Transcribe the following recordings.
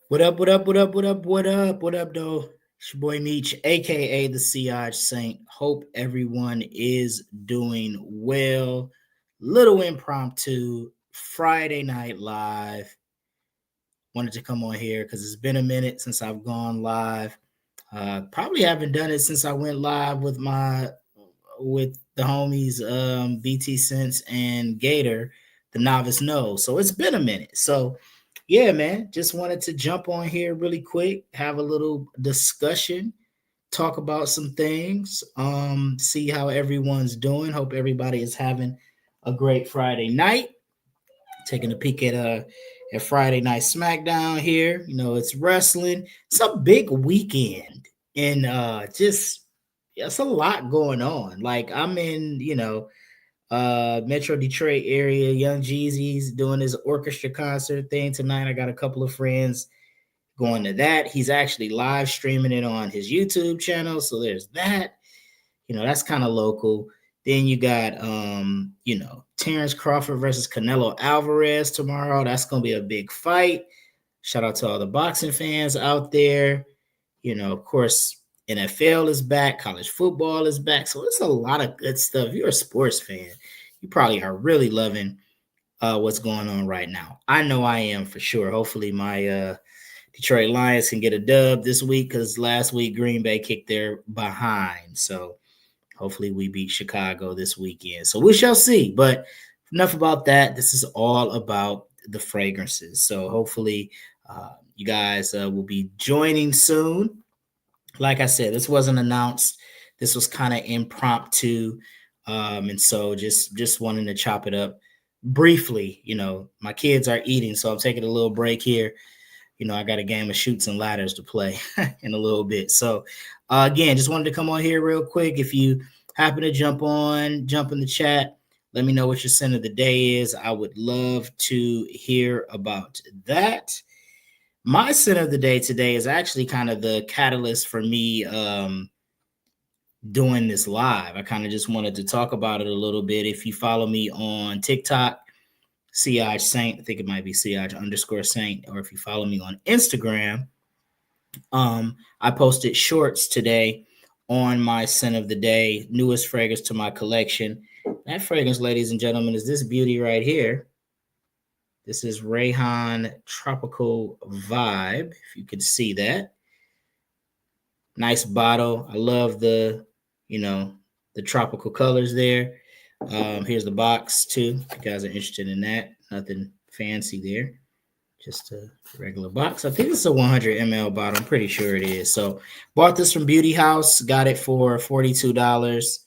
What up, what up, what up, what up, what up, what up, though? It's your boy Meech, aka the Siage Saint. Hope everyone is doing well. Little impromptu Friday night live. Wanted to come on here because it's been a minute since I've gone live. Probably haven't done it since I went live with the homies BT Sense and Gator, the novice knows. So it's been a minute. So yeah, man, just wanted to jump on here really quick, have a little discussion, talk about some things, see how everyone's doing. Hope everybody is having a great Friday night. Taking a peek at Friday Night SmackDown here. You know, it's wrestling. It's a big weekend, and just it's a lot going on. Like I'm in, Metro Detroit area. Young Jeezy's doing his orchestra concert thing tonight. I got a couple of friends going to that. He's actually live streaming it on his YouTube channel. So there's that. That's kind of local. Then you got Terrence Crawford versus Canelo Alvarez tomorrow. That's gonna be a big fight. Shout out to all the boxing fans out there. Of course, NFL is back, college football is back. So it's a lot of good stuff. If you're a sports fan, you probably are really loving what's going on right now. I know I am for sure. Hopefully my Detroit Lions can get a dub this week because last week Green Bay kicked their behind. So hopefully we beat Chicago this weekend. So we shall see. But enough about that. This is all about the fragrances. So hopefully you guys will be joining soon. Like I said, this wasn't announced. This was kind of impromptu. And so just wanting to chop it up briefly. My kids are eating, so I'm taking a little break here. I got a game of shoots and ladders to play in a little bit. So, again, just wanted to come on here real quick. If you happen to jump in the chat, let me know what your scent of the day is. I would love to hear about that. My scent of the day today is actually kind of the catalyst for me doing this live. I kind of just wanted to talk about it a little bit. If you follow me on TikTok, Siage Saint, I think it might be Siage_Saint, or if you follow me on Instagram, I posted shorts today on my scent of the day, newest fragrance to my collection. That fragrance, ladies and gentlemen, is this beauty right here. This is Rayhaan Tropical Vibe, if you could see that. Nice bottle. I love the tropical colors there. Here's the box too. If you guys are interested in that. Nothing fancy there. Just a regular box. I think it's a 100 ml bottle. I'm pretty sure it is. So bought this from Beauty House. Got it for $42.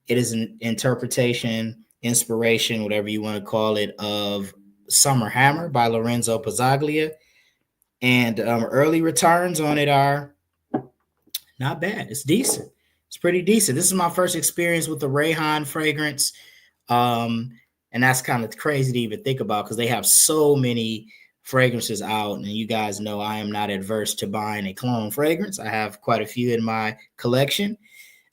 It is an interpretation, inspiration, whatever you want to call it, of Summer Hammer by Lorenzo Pizzaglia. And early returns on it are not bad. It's decent. It's pretty decent. This is my first experience with the Rayhaan fragrance. And that's kind of crazy to even think about because they have so many fragrances out. And you guys know I am not adverse to buying a clone fragrance. I have quite a few in my collection,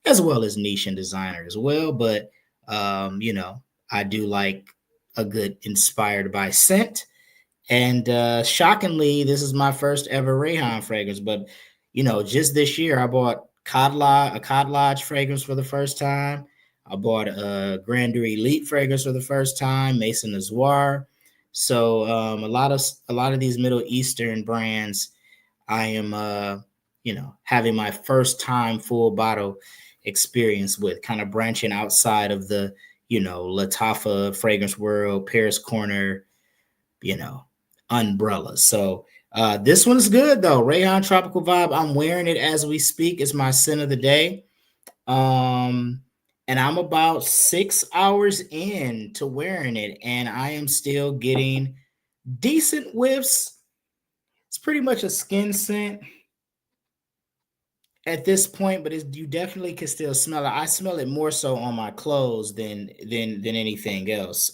as well as niche and designer as well. But, I do like a good inspired by scent. And shockingly, this is my first ever Rayhaan fragrance. But, just this year, I bought a Cod Lodge fragrance for the first time. I bought a Grandeur Elite fragrance for the first time, Maison Azure. So a lot of these Middle Eastern brands, I am having my first time full bottle experience with, kind of branching outside of the Lattafa fragrance world, Paris Corner, umbrella. So this one's good though. Rayhaan Tropical Vibe. I'm wearing it as we speak. It's my scent of the day. And I'm about 6 hours in to wearing it, and I am still getting decent whiffs. It's pretty much a skin scent at this point, but you definitely can still smell it. I smell it more so on my clothes than anything else.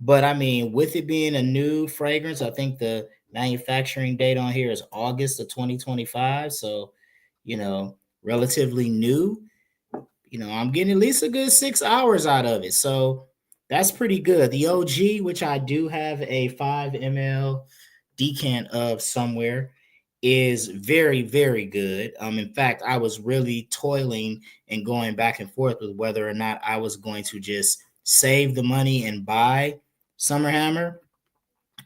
But I mean, with it being a new fragrance, I think the manufacturing date on here is August of 2025. So, relatively new. I'm getting at least a good 6 hours out of it. So that's pretty good. The OG, which I do have a 5 ml decant of somewhere is very, very good. In fact, I was really toiling and going back and forth with whether or not I was going to just save the money and buy Summer Hammer,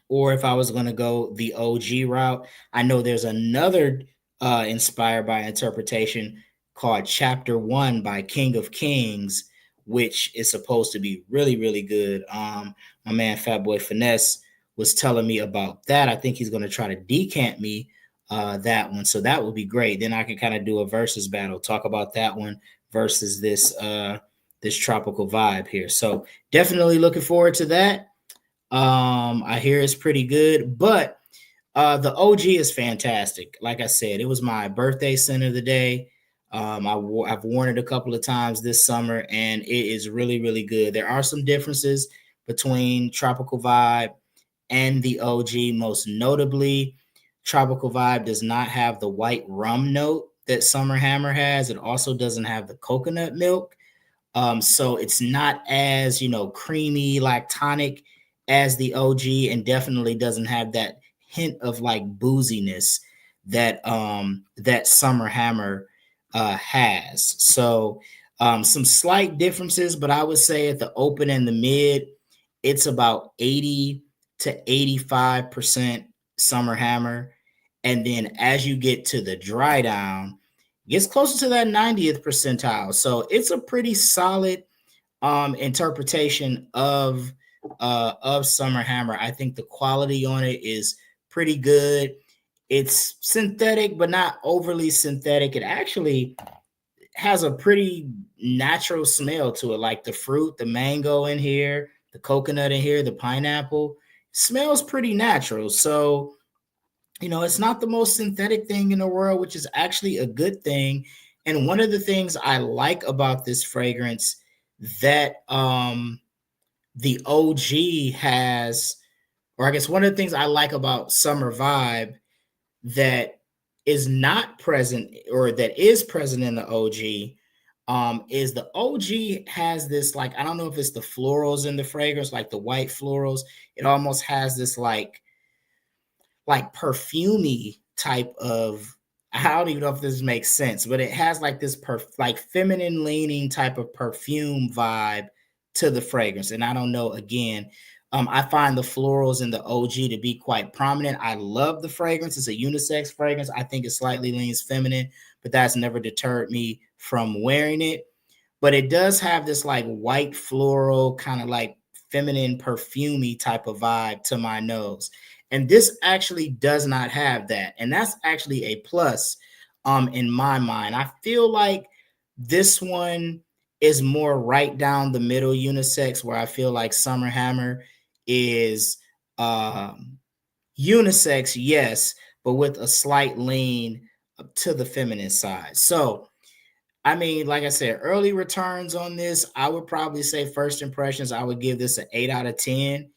or if I was going to go the OG route. I know there's another inspired by interpretation called Chapter One by King of Kings, which is supposed to be really, really good. My man Fatboy Finesse was telling me about that. I think he's going to try to decant me that one, so that would be great. Then I can kind of do a versus battle, talk about that one versus this tropical vibe here. So definitely looking forward to that. I hear it's pretty good, but the OG is fantastic. Like I said, it was my birthday scent of the day. I've worn it a couple of times this summer, and it is really, really good. There are some differences between Tropical Vibe and the OG. Most notably, Tropical Vibe does not have the white rum note that Summer Hammer has. It also doesn't have the coconut milk. So it's not as, creamy, like tonic as the OG, and definitely doesn't have that hint of like booziness that Summer Hammer has. So some slight differences, but I would say at the open and the mid, it's about 80 to 85% Summer Hammer. And then as you get to the dry down, gets closer to that 90th percentile. So it's a pretty solid interpretation of Summer Hammer. I think the quality on it is pretty good. It's synthetic, but not overly synthetic. It actually has a pretty natural smell to it, like the fruit, the mango in here, the coconut in here, the pineapple. Smells pretty natural. So it's not the most synthetic thing in the world, which is actually a good thing. And one of the things I like about this fragrance that the OG has, or I guess one of the things I like about Summer Vibe that is not present, or that is present in the OG, is the OG has this, like, I don't know if it's the florals in the fragrance, like the white florals. It almost has this like perfumey type of, I don't even know if this makes sense, but it has like this like feminine leaning type of perfume vibe to the fragrance. And I don't know, again, I find the florals in the OG to be quite prominent. I love the fragrance. It's a unisex fragrance. I think it slightly leans feminine, but that's never deterred me from wearing it. But it does have this like white floral, kind of like feminine perfumey type of vibe to my nose. And this actually does not have that. And that's actually a plus in my mind. I feel like this one is more right down the middle unisex, where I feel like Summer Hammer is unisex, yes, but with a slight lean to the feminine side. So I mean, like I said, early returns on this, I would probably say first impressions, I would give this an 8 out of 10.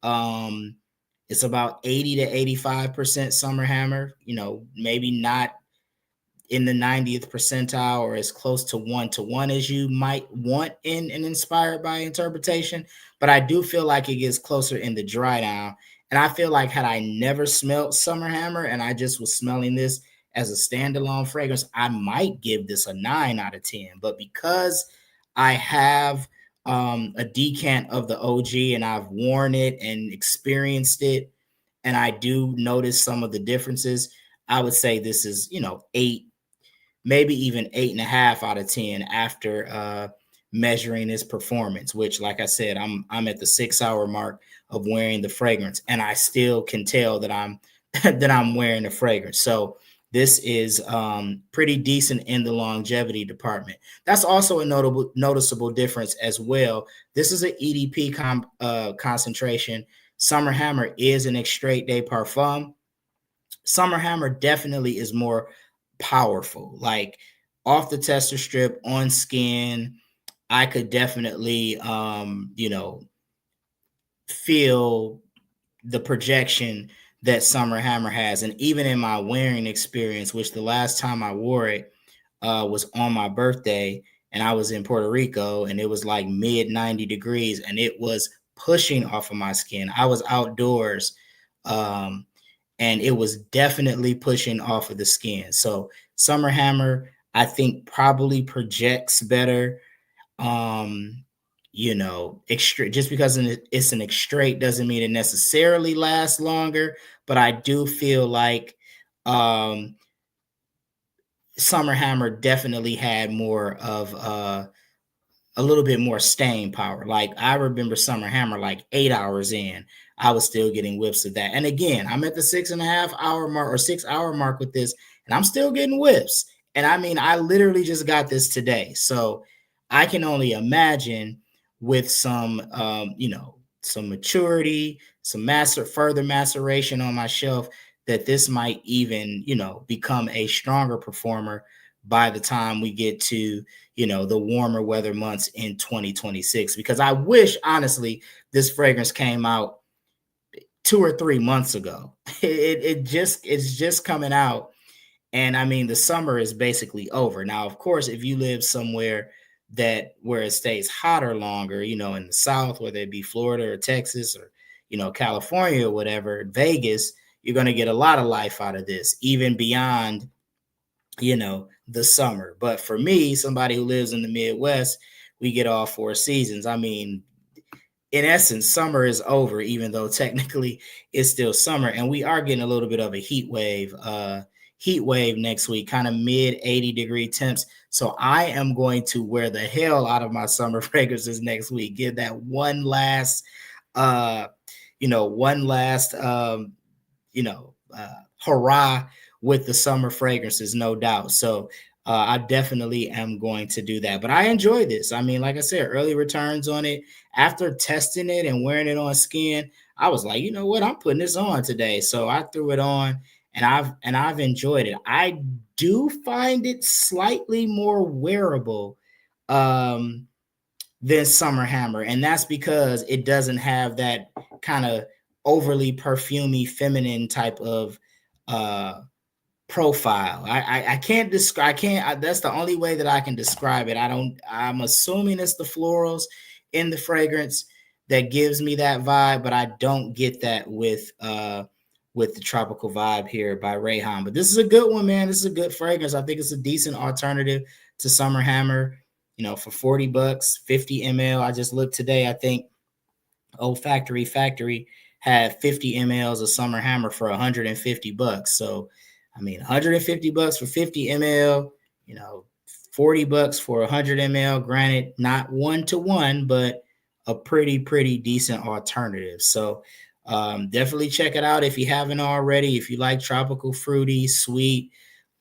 Um, it's about 80 to 85% Summer Hammer, maybe not in the 90th percentile or as close to 1-to-1 as you might want in an inspired by interpretation. But I do feel like it gets closer in the dry down. And I feel like had I never smelled Summer Hammer and I just was smelling this as a standalone fragrance, I might give this a 9 out of 10. But because I have a decant of the OG and I've worn it and experienced it, and I do notice some of the differences, I would say this is, 8, maybe even 8.5 out of 10 after measuring his performance, which, like I said, I'm at the 6-hour mark of wearing the fragrance, and I still can tell that I'm that I'm wearing the fragrance. So this is pretty decent in the longevity department. That's also a noticeable difference as well. This is an EDP concentration. Summer Hammer is an extrait de parfum. Summer Hammer definitely is more powerful. Like off the tester strip on skin, I could definitely feel the projection that Summer Hammer has. And even in my wearing experience, which the last time I wore it was on my birthday, and I was in Puerto Rico, and it was like mid 90 degrees, and it was pushing off of my skin. I was outdoors, and it was definitely pushing off of the skin. So Summer Hammer, I think, probably projects better. Um, just because it's an extrait doesn't mean it necessarily lasts longer, but I do feel like um Summer Hammer definitely had more of a little bit more staying power. Like I remember Summer Hammer, like 8 hours in, I was still getting whiffs of that. And again, I'm at the 6.5 hour mark or 6 hour mark with this, and I'm still getting whiffs. And I mean, I literally just got this today. So I can only imagine with some maturity, some further maceration on my shelf, that this might even, become a stronger performer by the time we get to the warmer weather months in 2026, because I wish honestly this fragrance came out 2 or 3 months ago. It's just coming out, and I mean the summer is basically over now. Of course, if you live somewhere that where it stays hotter longer, in the south, whether it be Florida or Texas or California or whatever, Vegas, you're going to get a lot of life out of this, even beyond the summer. But for me, somebody who lives in the Midwest, we get all 4 seasons. I mean, in essence, summer is over, even though technically it's still summer. And we are getting a little bit of a heat wave next week, kind of mid 80-degree temps. So I am going to wear the hell out of my summer fragrances next week. Give that one last uh, one last hurrah with the summer fragrances, no doubt. So I definitely am going to do that. But I enjoy this. I mean, like I said, early returns on it. After testing it and wearing it on skin, I was like, you know what? I'm putting this on today. So I threw it on, and I've enjoyed it. I do find it slightly more wearable than Summer Hammer, and that's because it doesn't have that kind of overly perfumey feminine type of profile. I can't describe. That's the only way that I can describe it. I'm assuming it's the florals in the fragrance that gives me that vibe, but I don't get that with the tropical vibe here by Rayhaan. But this is a good one, man. This is a good fragrance. I think it's a decent alternative to Summer Hammer. For $40, 50 ml. I just looked today. I think Factory had 50 mLs of Summer Hammer for $150. So, I mean, $150 for 50 ml, $40 for 100 ml. Granted, not 1-to-1, but a pretty decent alternative. So, definitely check it out if you haven't already. If you like tropical, fruity, sweet,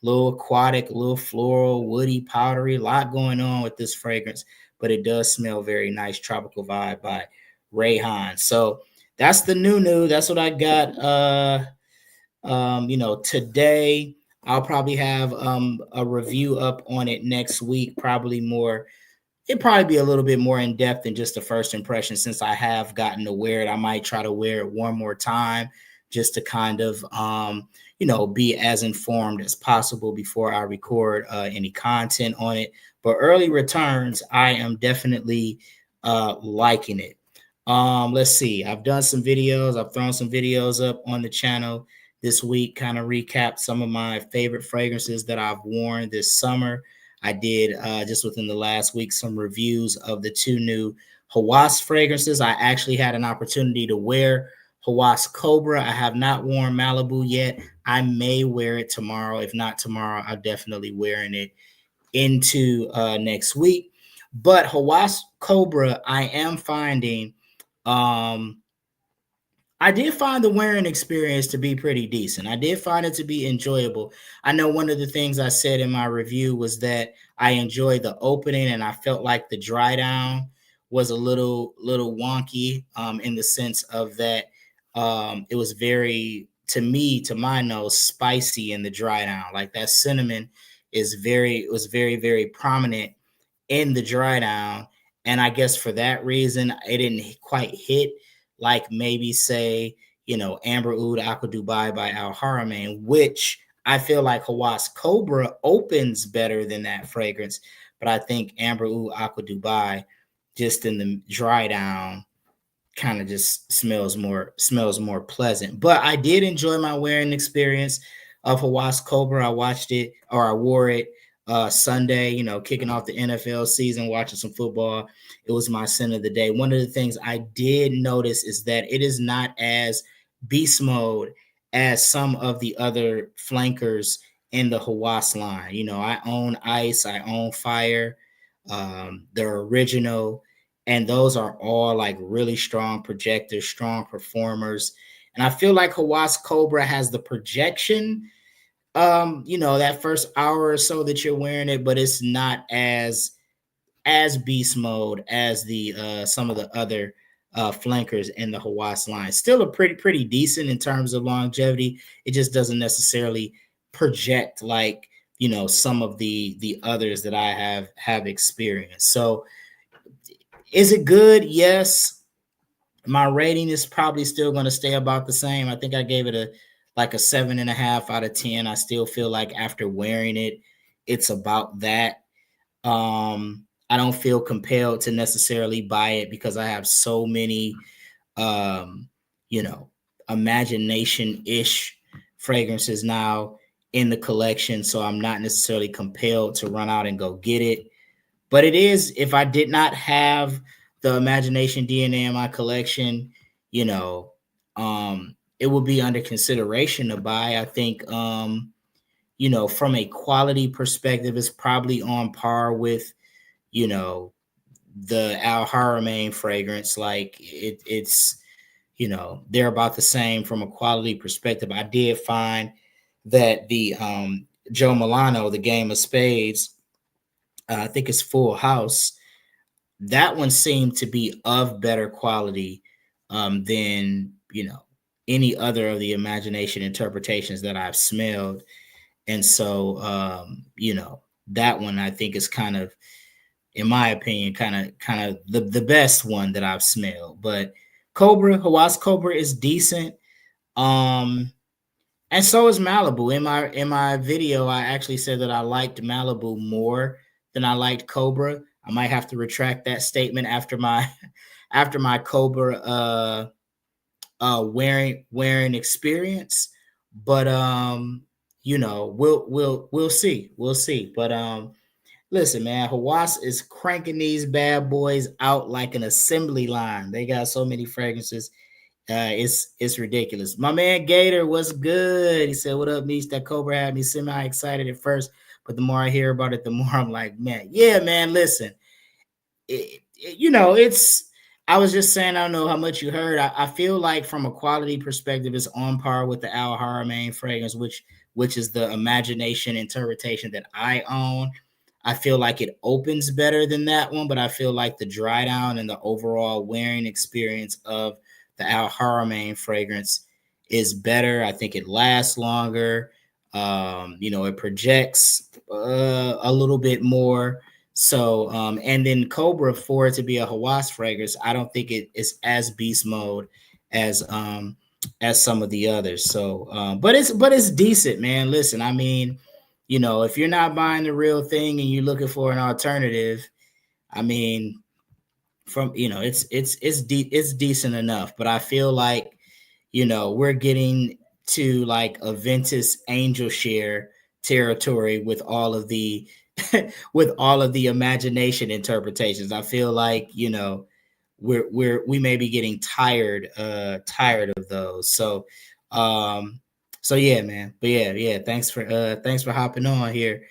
little aquatic, little floral, woody, powdery, a lot going on with this fragrance, but it does smell very nice. Tropical Vibe by Rayhaan. So that's the new. That's what I got. Today I'll probably have a review up on it next week. It'd probably be a little bit more in depth than just the first impression, since I have gotten to wear it. I might try to wear it one more time just to kind of be as informed as possible before I record any content on it. But early returns, I am definitely liking it. Let's see. I've done some videos. I've thrown some videos up on the channel this week, kind of recap some of my favorite fragrances that I've worn this summer. I did just within the last week some reviews of the 2 new Hawass fragrances. I actually had an opportunity to wear Hawass Cobra. I have not worn Malibu yet. I may wear it tomorrow. If not tomorrow, I'm definitely wearing it into next week. But Hawass Cobra, I am finding I did find the wearing experience to be pretty decent. I did find it to be enjoyable. I know one of the things I said in my review was that I enjoyed the opening, and I felt like the dry down was a little wonky in the sense of that it was very, to me, to my nose, spicy in the dry down. Like that cinnamon was very prominent in the dry down. And I guess for that reason, it didn't quite hit like maybe say, Amber Oud Aqua Dubai by Al Haramain, which I feel like Hawass Cobra opens better than that fragrance. But I think Amber Oud Aqua Dubai, just in the dry down, kind of just smells more pleasant. But I did enjoy my wearing experience of Hawas Cobra. I watched it, or I wore it Sunday, kicking off the NFL season, watching some football. It was my scent of the day. One of the things I did notice is that it is not as beast mode as some of the other flankers in the Hawas line. I own Ice, I own Fire, the original, and those are all like really strong projectors, strong performers. And I feel like Hawas Cobra has the projection, that first hour or so that you're wearing it, but it's not as beast mode as the some of the other flankers in the Hawas line. Still a pretty decent in terms of longevity. It just doesn't necessarily project like some of the others that I have experienced. So is it good? Yes. My rating is probably still going to stay about the same. I think I gave it a 7.5 out of 10. I still feel like after wearing it, it's about that. I don't feel compelled to necessarily buy it because I have so many, um, you know, imagination-ish fragrances now in the collection. So I'm not necessarily compelled to run out and go get it. But it is, if I did not have the imagination DNA in my collection, it would be under consideration to buy. I think, from a quality perspective, it's probably on par with, you know, the Al Haramain fragrance. Like it's, they're about the same from a quality perspective. I did find that the Joe Milano, the Game of Spades, I think it's Full House. That one seemed to be of better quality than any other of the imagination interpretations that I've smelled. And so that one I think is kind of, in my opinion, kind of the best one that I've smelled. But Hawas Cobra is decent. And so is Malibu. In my video, I actually said that I liked Malibu more than I liked Cobra. I might have to retract that statement after my after my Cobra wearing experience. But we'll see. We'll see. But listen, man, Hawas is cranking these bad boys out like an assembly line. They got so many fragrances. It's ridiculous. My man Gator, what's good? He said, "What up, Meech? That Cobra had me semi excited at first, but the more I hear about it, the more I'm like, man, yeah, man. Listen, it's. I was just saying, I don't know how much you heard. I feel like from a quality perspective, it's on par with the Al Haramain fragrance, which is the imagination interpretation that I own. I feel like it opens better than that one, but I feel like the dry down and the overall wearing experience of the Al Haramain fragrance is better. I think it lasts longer. It projects a little bit more. So, and then Cobra, for it to be a Hawas fragrance, I don't think it is as beast mode as some of the others. So, but it's decent, man. Listen, I mean, if you're not buying the real thing and you're looking for an alternative, I mean, it's decent enough. But I feel like we're getting to like a Ventus Angel Share territory with all of the with all of the imagination interpretations. I feel like we may be getting tired of those. So yeah, man. But yeah, thanks for hopping on here.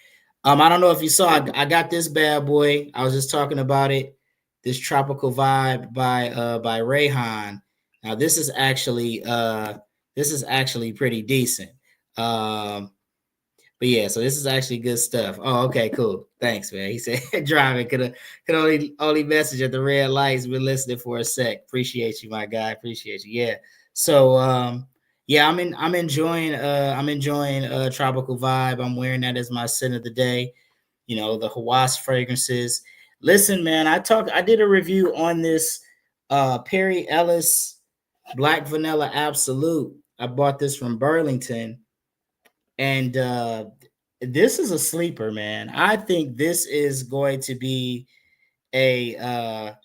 I don't know if you saw, I got this bad boy. I was just talking about it. This Tropical Vibe by Rayhaan. Now this is actually pretty decent. But yeah, so this is actually good stuff. Oh, okay, cool. Thanks, man. He said driving could only message at the red lights. Been listening for a sec. Appreciate you, my guy. Appreciate you. Yeah. So yeah, I'm enjoying Tropical Vibe. I'm wearing that as my scent of the day. The Hawas fragrances. Listen, man, I did a review on this Perry Ellis Black Vanilla Absolute. I bought this from Burlington, and this is a sleeper, man. I think this is going to be a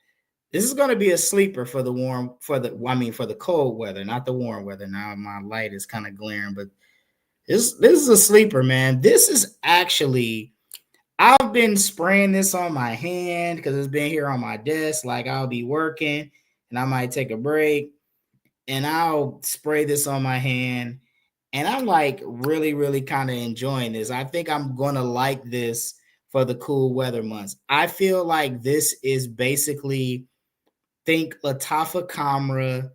This is going to be a sleeper for the for the cold weather, not the warm weather. Now my light is kind of glaring, but this is a sleeper, man. This is actually I've been spraying this on my hand because it's been here on my desk. Like I'll be working and I might take a break and I'll spray this on my hand. And I'm like really, really kind of enjoying this. I think I'm going to like this for the cool weather months. I feel like this is basically think Latafa Camra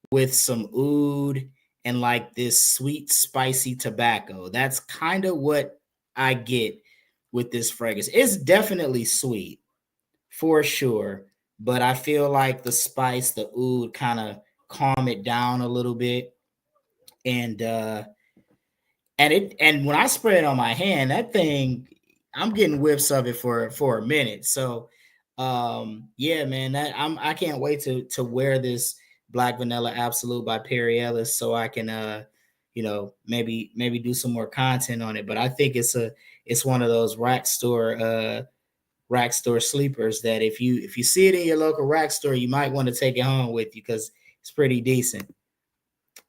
with some oud and like this sweet, spicy tobacco. That's kind of what I get with this fragrance. It's definitely sweet for sure, but I feel like the spice, the oud kind of calm it down a little bit. And and when I spray it on my hand, that thing, I'm getting whiffs of it for a minute. So yeah, man, I can't wait to wear this Black Vanilla Absolute by Perry Ellis so I can maybe do some more content on it. But I think it's one of those rack store sleepers that if you see it in your local rack store, you might want to take it home with you because it's pretty decent.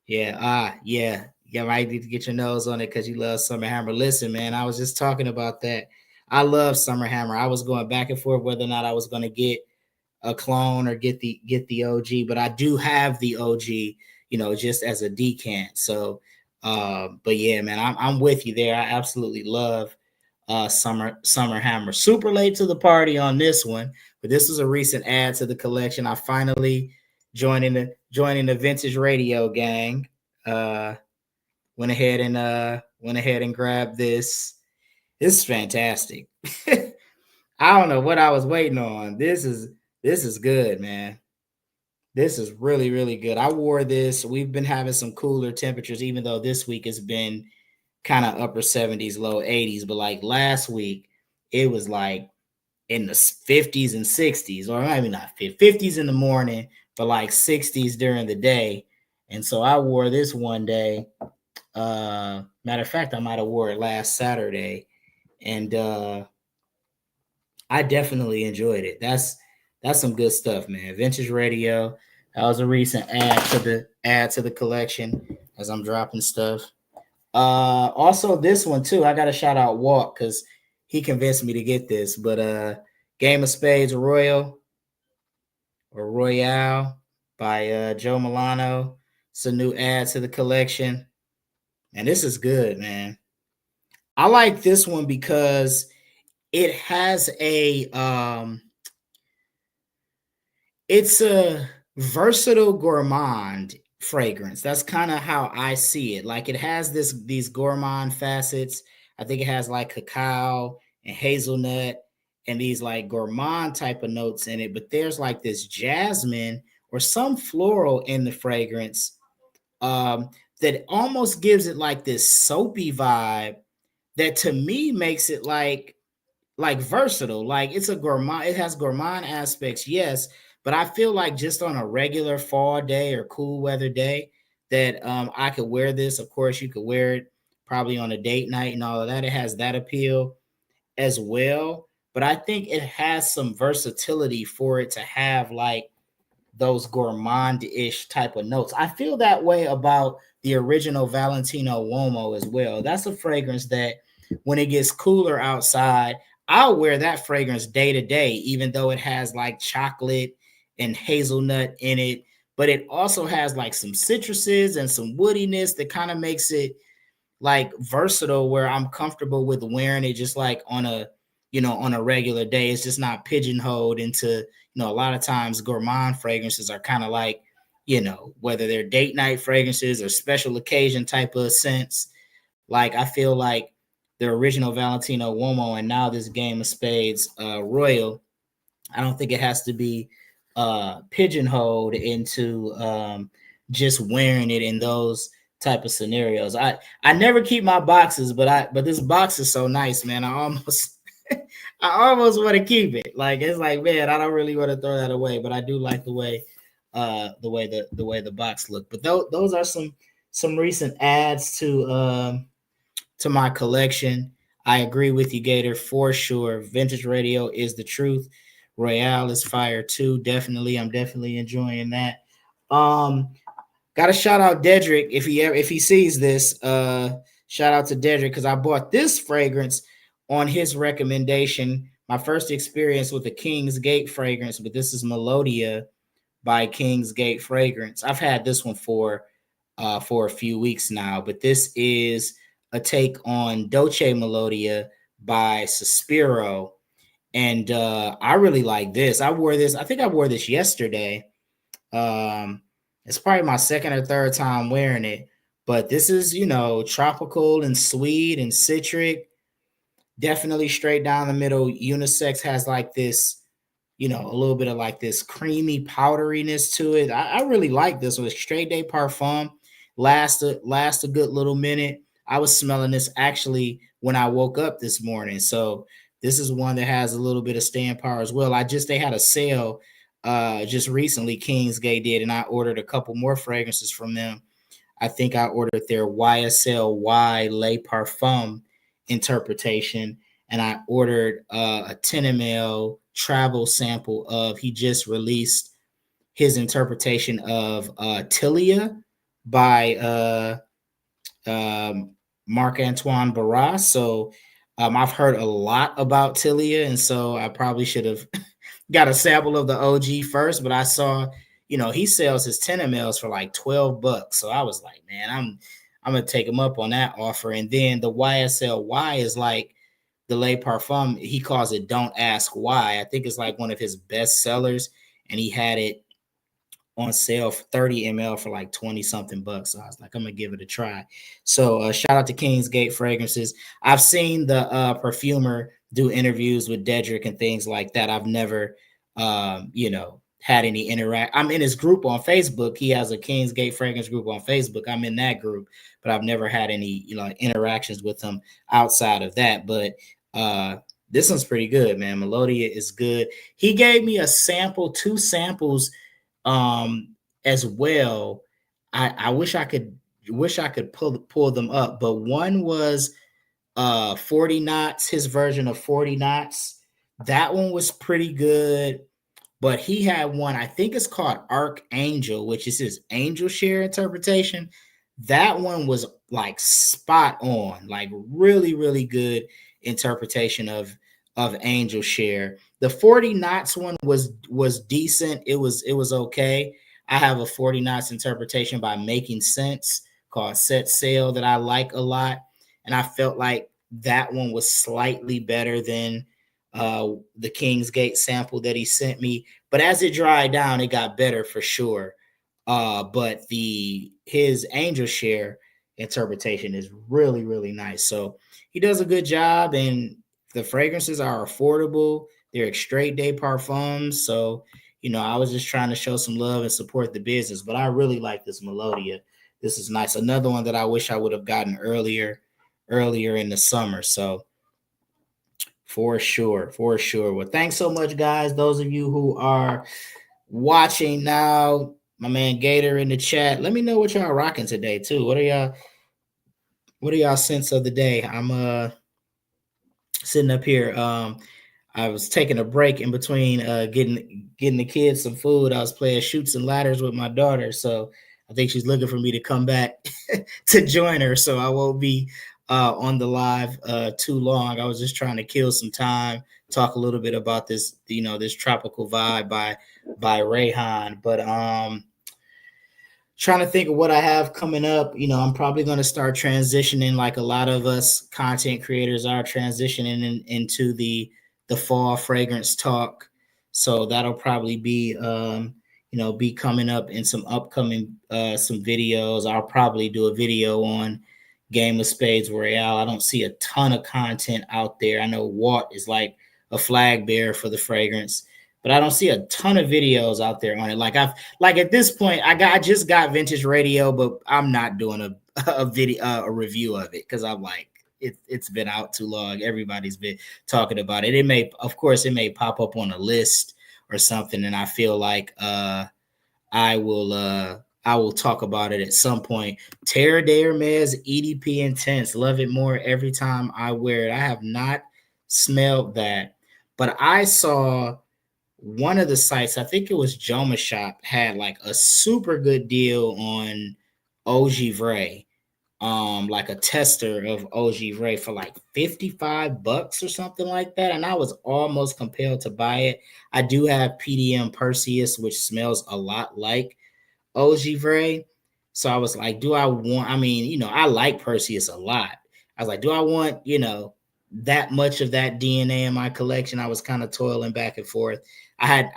Yeah, yeah. You might need to get your nose on it because you love Summer Hammer. Listen, man, I was just talking about that. I love Summer Hammer. I was going back and forth whether or not I was going to get a clone or get the OG, but I do have the OG, just as a decant. So, but yeah, man, I'm with you there. I absolutely love Summer Hammer. Super late to the party on this one, but this was a recent add to the collection. I finally joining the vintage radio gang. Went ahead and grabbed this. This is fantastic. I don't know what I was waiting on. This is good, man. This is really, really good. I wore this. We've been having some cooler temperatures, even though this week has been kind of upper 70s, low 80s. But like last week, it was like in the 50s and 60s, or maybe not 50s in the morning, but like 60s during the day. And so I wore this one day. Matter of fact, I might have wore it last Saturday, and I definitely enjoyed it. That's some good stuff, man. Vintage radio. That was a recent add to the collection as I'm dropping stuff. Also this one too. I got to shout out Walt because he convinced me to get this. But Game of Spades Royale by Joe Milano. It's a new add to the collection, and this is good, man. I like this one because it has it's a versatile gourmand fragrance. That's kind of how I see it. Like it has these gourmand facets. I think it has like cacao and hazelnut and these like gourmand type of notes in it, but there's like this jasmine or some floral in the fragrance um that almost gives it like this soapy vibe that to me makes it like versatile. Like it's a gourmand, it has gourmand aspects, yes, but I feel like just on a regular fall day or cool weather day that I could wear this. Of course, you could wear it probably on a date night and all of that. It has that appeal as well, but I think it has some versatility for it to have like those gourmand-ish type of notes. I feel that way about the original Valentino Uomo as well. That's a fragrance that when it gets cooler outside, I'll wear that fragrance day to day, even though it has like chocolate and hazelnut in it. But it also has like some citruses and some woodiness that kind of makes it like versatile where I'm comfortable with wearing it just like on a regular day. It's just not pigeonholed into, a lot of times gourmand fragrances are kind of like, whether they're date night fragrances or special occasion type of scents. Like I feel like the original Valentino Uomo and now this Game of Spades Royal, I don't think it has to be pigeonholed into just wearing it in those type of scenarios. I never keep my boxes, but this box is so nice, man. I almost I almost want to keep it. Like it's like, man, I don't really want to throw that away, but I do like the way the box look. But those are some recent adds to my collection. I agree with you, Gator, for sure. Vintage radio is the truth. Royale is fire too. Definitely, I'm definitely enjoying that. Um, Got to shout out Dedrick if he sees this. Shout out to Dedrick because I bought this fragrance on his recommendation. My first experience with the King's Gate fragrance, but this is Melodia by King's Gate Fragrance. I've had this one for a few weeks now, but this is a take on Dolce Melodia by Suspiro, and I really like this. I wore this. I think I wore this yesterday. Um, it's probably my second or third time wearing it, but this is tropical and sweet and citric. Definitely straight down the middle. Unisex has like this, a little bit of like this creamy powderiness to it. I really like this one. Straight Day Parfum last a good little minute. I was smelling this actually when I woke up this morning. So this is one that has a little bit of staying power as well. They had a sale just recently, Kingsgate did, and I ordered a couple more fragrances from them. I think I ordered their YSLY Le Parfum interpretation, and I ordered a 10 ml travel sample of, he just released his interpretation of Tilia by Marc Antoine Barras. So I've heard a lot about Tilia, and so I probably should have got a sample of the OG first, but I saw, he sells his 10 mLs for like $12. So I was like, man, I'm gonna take him up on that offer. And then the YSLY is like the Le Parfum. He calls it Don't Ask Why. I think it's like one of his best sellers, and he had it on sale for 30 ml for like 20 something bucks. So I was like, I'm gonna give it a try. So shout out to Kingsgate Fragrances. I've seen the perfumer do interviews with Dedrick and things like that. I've never had any interact. I'm in his group on Facebook. He has a Kingsgate Fragrance group on Facebook. I'm in that group, but I've never had any interactions with him outside of that. But this one's pretty good, man. Melodia is good. He gave me a sample, 2 samples as well. I wish I could pull them up, but one was 40 knots, his version of 40 knots. That one was pretty good. But he had one, I think it's called Archangel, which is his angel share interpretation. That one was like spot on, like really, really good interpretation of angel share. The 40 knots one was decent. It was okay. I have a 40 knots interpretation by Making Sense called Set Sail that I like a lot, and I felt like that one was slightly better than the Kingsgate sample that he sent me. But as it dried down, it got better for sure. But his angel share interpretation is really, really nice. So he does a good job, and the fragrances are affordable. They're straight day parfums. So, I was just trying to show some love and support the business, but I really like this Melodia. This is nice. Another one that I wish I would have gotten earlier in the summer. So for sure. Well, thanks so much, guys. Those of you who are watching now, my man Gator in the chat. Let me know what y'all rocking today too. What are y'all scents of the day? I'm sitting up here. I was taking a break in between getting the kids some food. I was playing Chutes and Ladders with my daughter, so I think she's looking for me to come back to join her. So I won't be on the live too long. I was just trying to kill some time, talk a little bit about this, this tropical vibe by Rayhaan. But trying to think of what I have coming up. I'm probably going to start transitioning, like a lot of us content creators are transitioning into the fall fragrance talk. So that'll probably be be coming up in some upcoming some videos. I'll probably do a video on Game of Spades Royale. I don't see a ton of content out there. I know Walt is like a flag bearer for the fragrance, but I don't see a ton of videos out there on it. Like at this point, I just got Vintage Radio, but I'm not doing a video a review of it because I'm like, it's been out too long. Everybody's been talking about it. It may pop up on a list or something, and I feel like I will talk about it at some point. Terra de Hermes EDP Intense. Love it more every time I wear it. I have not smelled that, but I saw one of the sites, I think it was Joma Shop, had like a super good deal on Ogivray, like a tester of Ogivray for like $55 or something like that. And I was almost compelled to buy it. I do have PDM Perseus, which smells a lot like Ogivray. So I was like, do I want, I mean, I like Perseus a lot. I was like, do I want, that much of that DNA in my collection? I was kind of toiling back and forth. I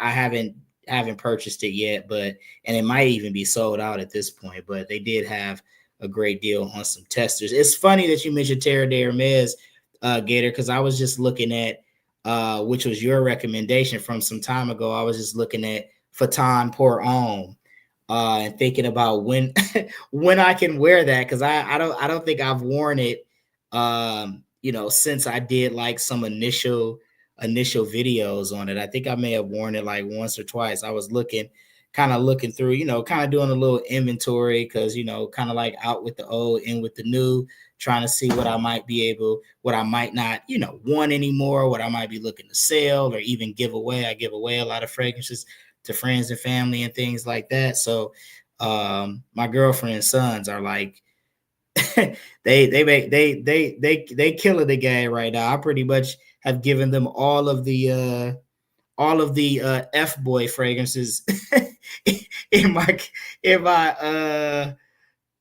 haven't purchased it yet, but and it might even be sold out at this point, but they did have a great deal on some testers. It's funny that you mentioned Terra de Hermes, Gator, because I was just looking at which was your recommendation from some time ago. I was just looking at Fatan Pour Homme, and thinking about when when I can wear that, because I don't think I've worn it since I did like some initial videos on it. I think I may have worn it like once or twice. I was looking through, kind of doing a little inventory, because kind of like out with the old, in with the new, trying to see what I might not, want anymore, what I might be looking to sell or even give away. I give away a lot of fragrances to friends and family and things like that. So my girlfriend's sons are like, they killing the game right now. I pretty much have given them all of the F boy fragrances in my in my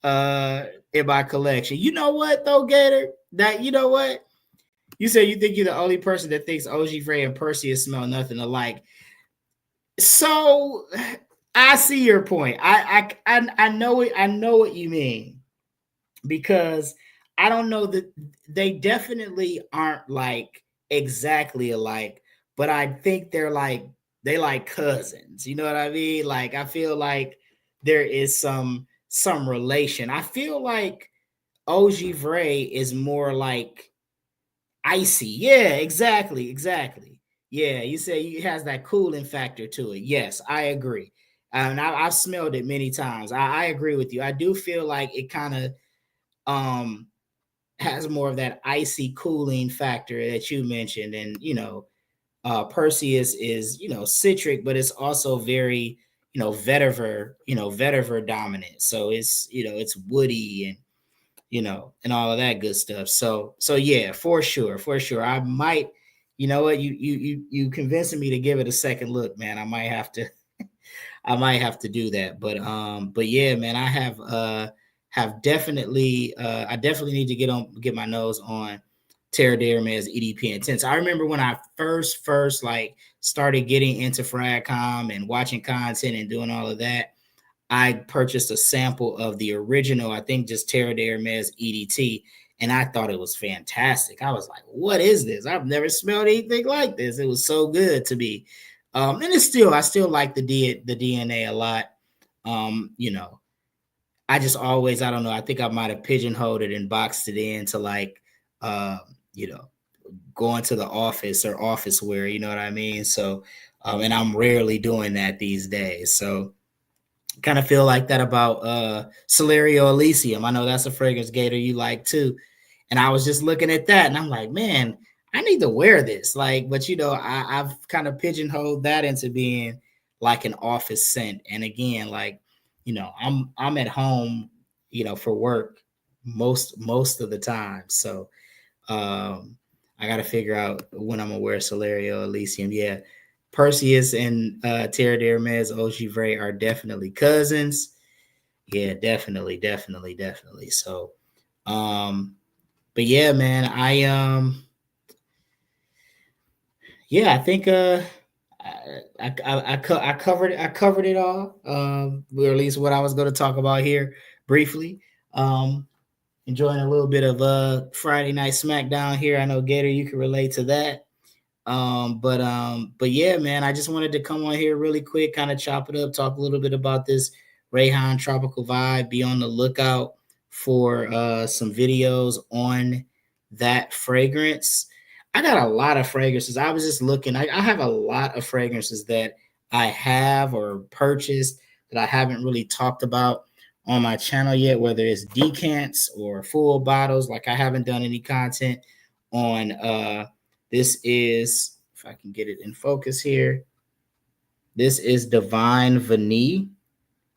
uh in my collection. You know what though, Gator? That you know what? You said you think you're the only person that thinks Ogivray and Perseus smell nothing alike. So I see your point. I know it. I know what you mean, because I don't know that they definitely aren't like exactly alike, but I think they like cousins. You know what I mean? Like I feel like there is some relation. I feel like Ogivray is more like icy. Yeah, exactly. Yeah, you say it has that cooling factor to it. Yes, I agree. And I've smelled it many times. I agree with you. I do feel like it kind of um has more of that icy cooling factor that you mentioned. And Perseus is citric, but it's also very vetiver dominant. So it's woody and and all of that good stuff. So yeah, for sure. I might, you know what, you convincing me to give it a second look, man. I might have to do that. But yeah, man, I definitely need to get my nose on Terra de Hermes EDP Intense. I remember when I first like started getting into Fragcom and watching content and doing all of that. I purchased a sample of the original, I think just Terra de Hermes EDT, and I thought it was fantastic. I was like, what is this? I've never smelled anything like this. It was so good to me. And I still like the DNA a lot. Um, you know, I just always, I don't know, I think I might have pigeonholed it and boxed it into like, uh, you know, going to the office or office wear, you know what I mean? So, and I'm rarely doing that these days. So, kind of feel like that about Celerio Elysium. I know that's a fragrance, Gator, you like too. And I was just looking at that and I'm like, man, I need to wear this. Like, but I've kind of pigeonholed that into being like an office scent. And again, like, I'm at home, for work most of the time. So I got to figure out when I'm gonna wear Celerio Elysium. Yeah, Perseus and Terra de Hermes Ogivray are definitely cousins. Yeah, definitely. So, um, but yeah, man, yeah, I think I covered it all, or at least what I was going to talk about here briefly. Um, Enjoying a little bit of Friday night SmackDown here. I know Gator, you can relate to that. But yeah, man, I just wanted to come on here really quick, kind of chop it up, talk a little bit about this Rayhaan Tropical Vibe. Be on the lookout for some videos on that fragrance. I got a lot of fragrances. I was just looking. I have a lot of fragrances that I have or purchased that I haven't really talked about on my channel yet, whether it's decants or full bottles. Like I haven't done any content on this is, if I can get it in focus here. This is Divine Vanille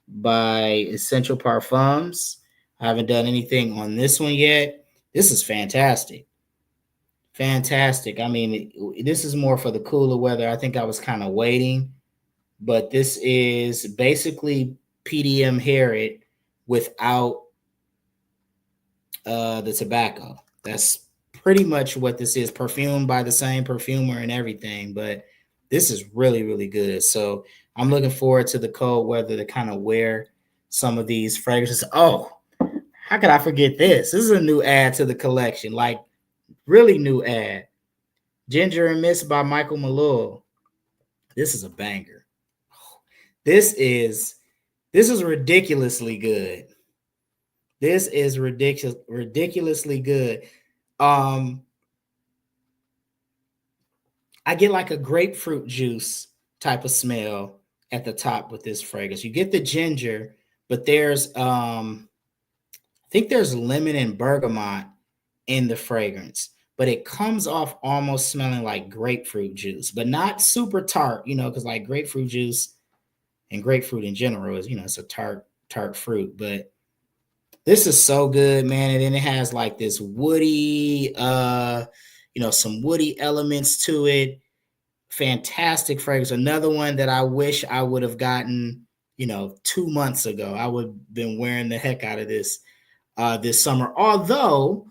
by Essential Parfums. I haven't done anything on this one yet. This is fantastic. Fantastic. I mean, this is more for the cooler weather. I think I was kind of waiting, but this is basically PDM Harriet without the tobacco. That's pretty much what this is. Perfumed by the same perfumer and everything, but this is really, really good. So I'm looking forward to the cold weather to kind of wear some of these fragrances. Oh, how could I forget this? This is a new ad to the collection, like really new ad. Ginger and Mist by Michael Malloy. This is a banger. This is ridiculously good. This is ridiculously good. I get like a grapefruit juice type of smell at the top with this fragrance. You get the ginger, but there's I think there's lemon and bergamot in the fragrance, but it comes off almost smelling like grapefruit juice, but not super tart, because like grapefruit juice and grapefruit in general is, it's a tart fruit, but this is so good, man. And then it has like this woody, some woody elements to it. Fantastic fragrance. Another one that I wish I would have gotten, 2 months ago. I would have been wearing the heck out of this summer. Although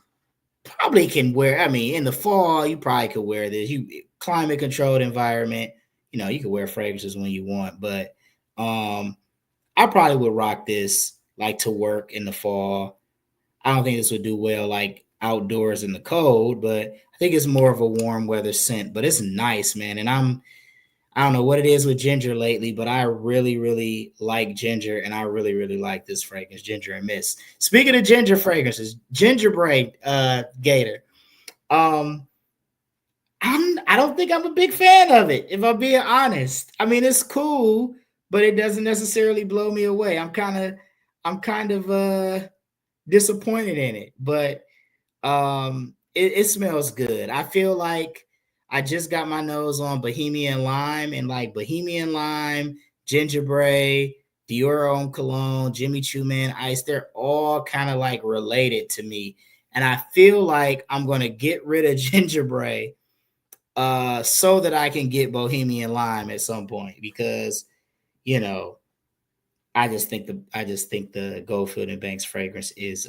probably can wear, I mean, in the fall, you probably could wear this. You climate controlled environment, you can wear fragrances when you want, but I probably would rock this like to work in the fall. I don't think this would do well like outdoors in the cold, but I think it's more of a warm weather scent, but it's nice, man. And I don't know what it is with ginger lately, but I really, really like ginger, and I really, really like this fragrance, Ginger and Mist. Speaking of ginger fragrances, gingerbread Gator. I don't think I'm a big fan of it, if I'm being honest. I mean, it's cool, but it doesn't necessarily blow me away. I'm kind of disappointed in it, but it smells good. I feel like I just got my nose on Bohemian Lime, and like Bohemian Lime, Gingerbread, Dior Homme Cologne, Jimmy Choo Man Ice, they're all kind of like related to me. And I feel like I'm gonna get rid of Gingerbread so that I can get Bohemian Lime at some point, because you know I just think the Goldfield and Banks fragrance is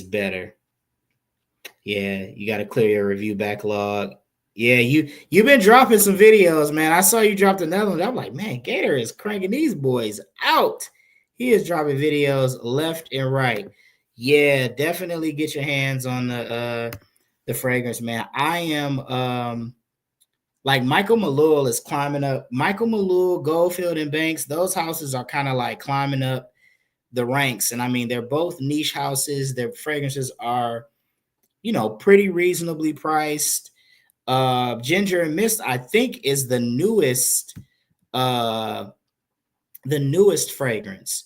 better. Yeah, you got to clear your review backlog. Yeah, you've been dropping some videos, man. I saw you dropped another one. I'm like, man, Gator is cranking these boys out. He is dropping videos left and right. Yeah, definitely get your hands on the fragrance, man. I am like Michael Malloy is climbing up. Michael Malloy, Goldfield and Banks, those houses are kind of like climbing up the ranks. And I mean, they're both niche houses. Their fragrances are, pretty reasonably priced. Ginger and Mist, I think, is uh the newest fragrance.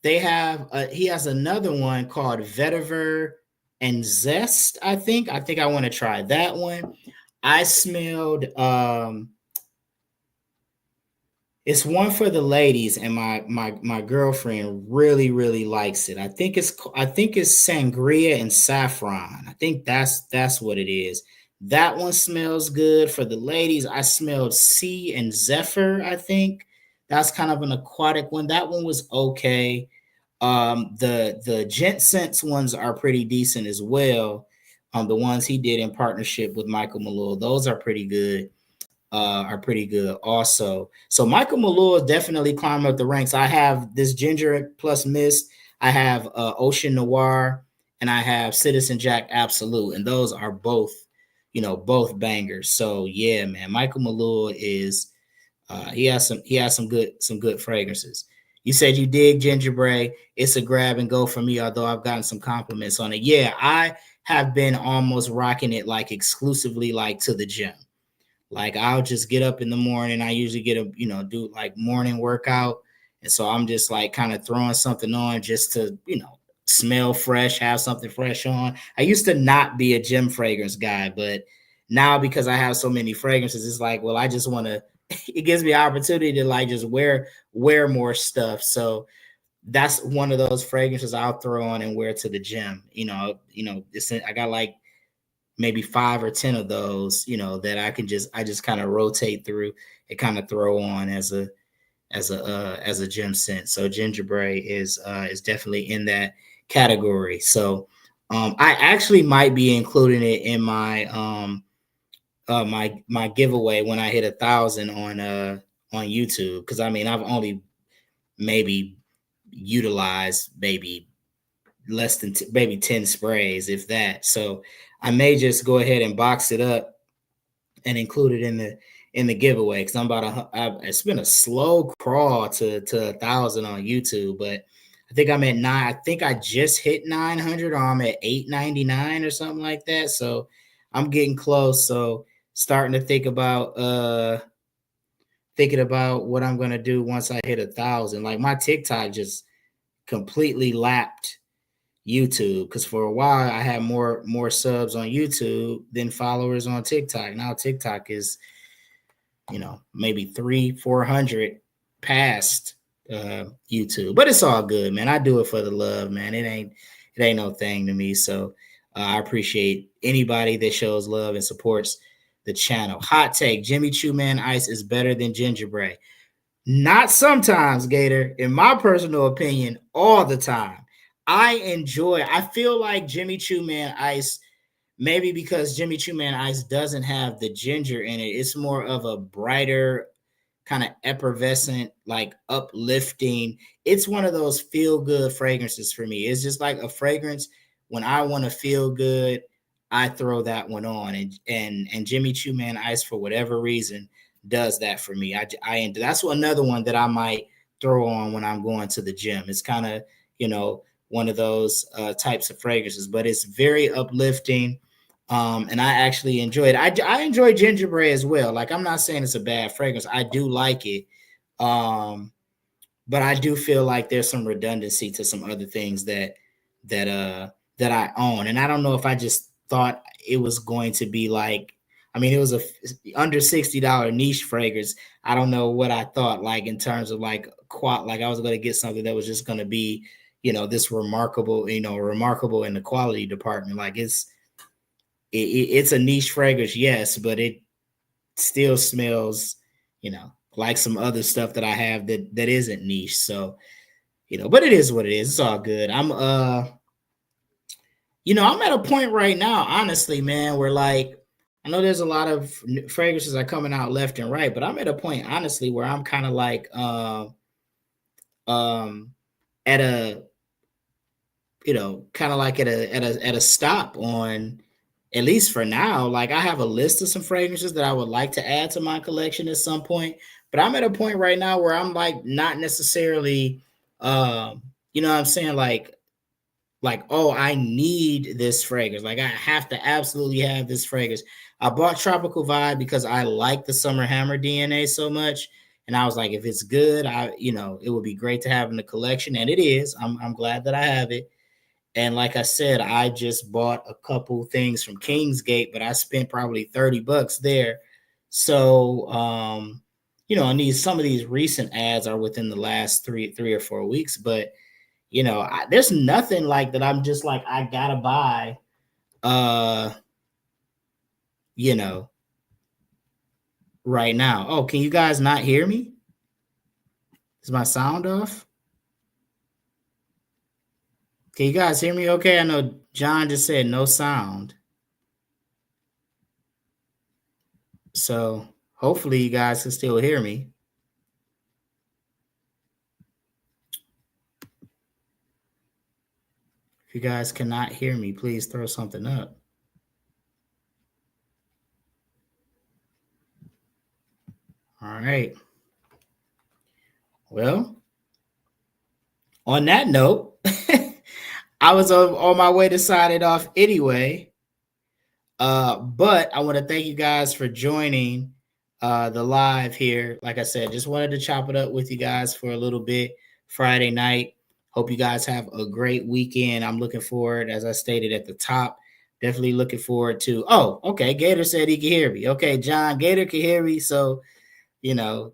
They have he has another one called Vetiver and Zest, I think I want to try that one. I smelled it's one for the ladies, and my girlfriend really, really likes it. I think it's sangria and saffron. I think that's what it is. That one smells good for the ladies. I smelled sea and zephyr. I think that's kind of an aquatic one. That one was okay. The gent scents ones are pretty decent as well. The ones he did in partnership with Michael Malloy, those are pretty good also. So Michael Malloy definitely climbed up the ranks. I have this Ginger plus Mist. I have Ocean Noir, and I have Citizen Jack Absolute, and those are both bangers. So yeah, man, Michael Malloy is he has some good fragrances. You said you dig Gingerbread. It's a grab and go for me, although I've gotten some compliments on it. Yeah, I have been almost rocking it like exclusively like to the gym. Like I'll just get up in the morning. I usually do like morning workout. And so I'm just like kind of throwing something on just to, smell fresh, have something fresh on. I used to not be a gym fragrance guy, but now because I have so many fragrances, it's like, well, I just want to it gives me opportunity to like just wear more stuff. So that's one of those fragrances I'll throw on and wear to the gym. I got like maybe 5 or 10 of those, that I just kind of rotate through and kind of throw on as a gym scent. So gingerbread is definitely in that category. So I actually might be including it in my giveaway when I hit 1,000 on YouTube, because I mean I've only maybe utilized maybe less than maybe 10 sprays, if that. So I may just go ahead and box it up and include it in the giveaway, because it's been a slow crawl to 1,000 on YouTube, but I think I'm at nine. I think I just hit 900, or I'm at 899 or something like that. So I'm getting close. So starting to thinking about what I'm gonna do once I hit 1,000. Like my TikTok just completely lapped YouTube, because for a while I had more subs on YouTube than followers on TikTok. Now TikTok is, maybe 300-400 past YouTube, but it's all good, man. I do it for the love, man. It ain't no thing to me. So I appreciate anybody that shows love and supports the channel. Hot take: Jimmy Choo Man Ice is better than gingerbread. Not sometimes, Gator. In my personal opinion, all the time. I feel like Jimmy Choo Man Ice, maybe because Jimmy Choo Man Ice doesn't have the ginger in it. It's more of a brighter, kind of effervescent, like uplifting. It's one of those feel good fragrances for me. It's just like a fragrance. When I want to feel good, I throw that one on, and Jimmy Choo Man Ice, for whatever reason, does that for me. That's another one that I might throw on when I'm going to the gym. It's kind of, one of those types of fragrances, but it's very uplifting. And I actually enjoy it. I enjoy gingerbread as well. Like, I'm not saying it's a bad fragrance. I do like it. But I do feel like there's some redundancy to some other things that I own. And I don't know if I just thought it was going to be like, I mean, it was a under $60 niche fragrance. I don't know what I thought, like, in terms of like like I was going to get something that was just going to be, this remarkable in the quality department. Like, it's a niche fragrance, yes, but it still smells, like some other stuff that I have that isn't niche. So, but it is what it is. It's all good. I'm at a point right now, honestly, man, where like I know there's a lot of fragrances are coming out left and right, but I'm at a point, honestly, where I'm kind of like um at a kind of like at a stop on, at least for now. Like, I have a list of some fragrances that I would like to add to my collection at some point, but I'm at a point right now where I'm like not necessarily, you know what I'm saying, like, oh, I need this fragrance. Like, I have to absolutely have this fragrance. I bought Tropical Vibe because I like the Summer Hammer DNA so much. And I was like, if it's good, it would be great to have in the collection. And it is. I'm glad that I have it. And like I said, I just bought a couple things from Kingsgate, but I spent probably $30 there. So, and some of these recent ads are within the last three or 4 weeks, but there's nothing like that. I'm just like, I gotta buy, you know, right now. Oh, can you guys not hear me? Is my sound off? Can you guys hear me okay? I know John just said no sound. So hopefully you guys can still hear me. If you guys cannot hear me, please throw something up. All right. Well, on that note, I was on my way to sign it off anyway. But I want to thank you guys for joining the live here. Like I said, just wanted to chop it up with you guys for a little bit Friday night. Hope you guys have a great weekend. I'm looking forward, as I stated at the top, definitely looking forward to. Oh, okay. Gator said he can hear me. Okay, John, Gator can hear me. So you know,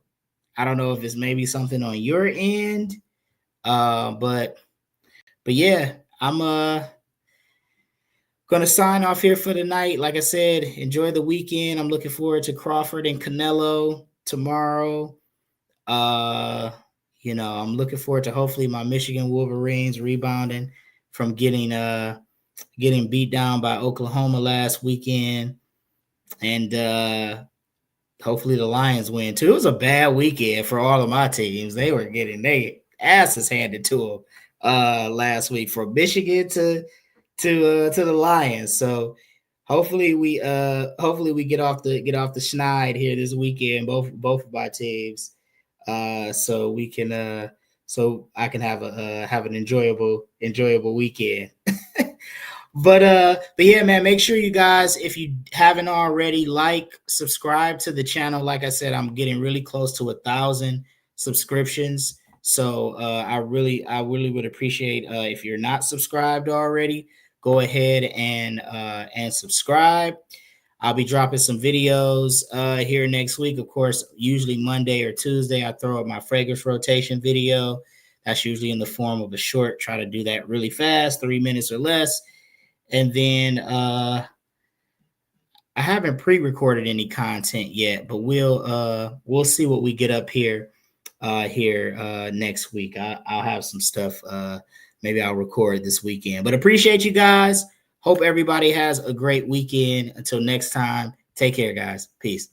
I don't know if it's maybe something on your end. But yeah, I'm gonna sign off here for the night. Like I said, enjoy the weekend. I'm looking forward to Crawford and Canelo tomorrow. Uh, I'm looking forward to hopefully my Michigan Wolverines rebounding from getting beat down by Oklahoma last weekend. And hopefully the Lions win too. It was a bad weekend for all of my teams. They were getting their asses handed to them last week, from Michigan to the Lions. So hopefully we get off the schneid here this weekend, both of my teams, so we can so I can have an enjoyable weekend. But yeah, man, make sure you guys, if you haven't already, like, subscribe to the channel. Like I said, I'm getting really close to 1,000 subscriptions. So I really would appreciate if you're not subscribed already, go ahead and subscribe. I'll be dropping some videos here next week. Of course, usually Monday or Tuesday, I throw up my fragrance rotation video. That's usually in the form of a short. Try to do that really fast, 3 minutes or less. And then I haven't pre-recorded any content yet, but we'll see what we get up here next week. I'll have some stuff. Maybe I'll record this weekend. But appreciate you guys. Hope everybody has a great weekend. Until next time, take care, guys. Peace.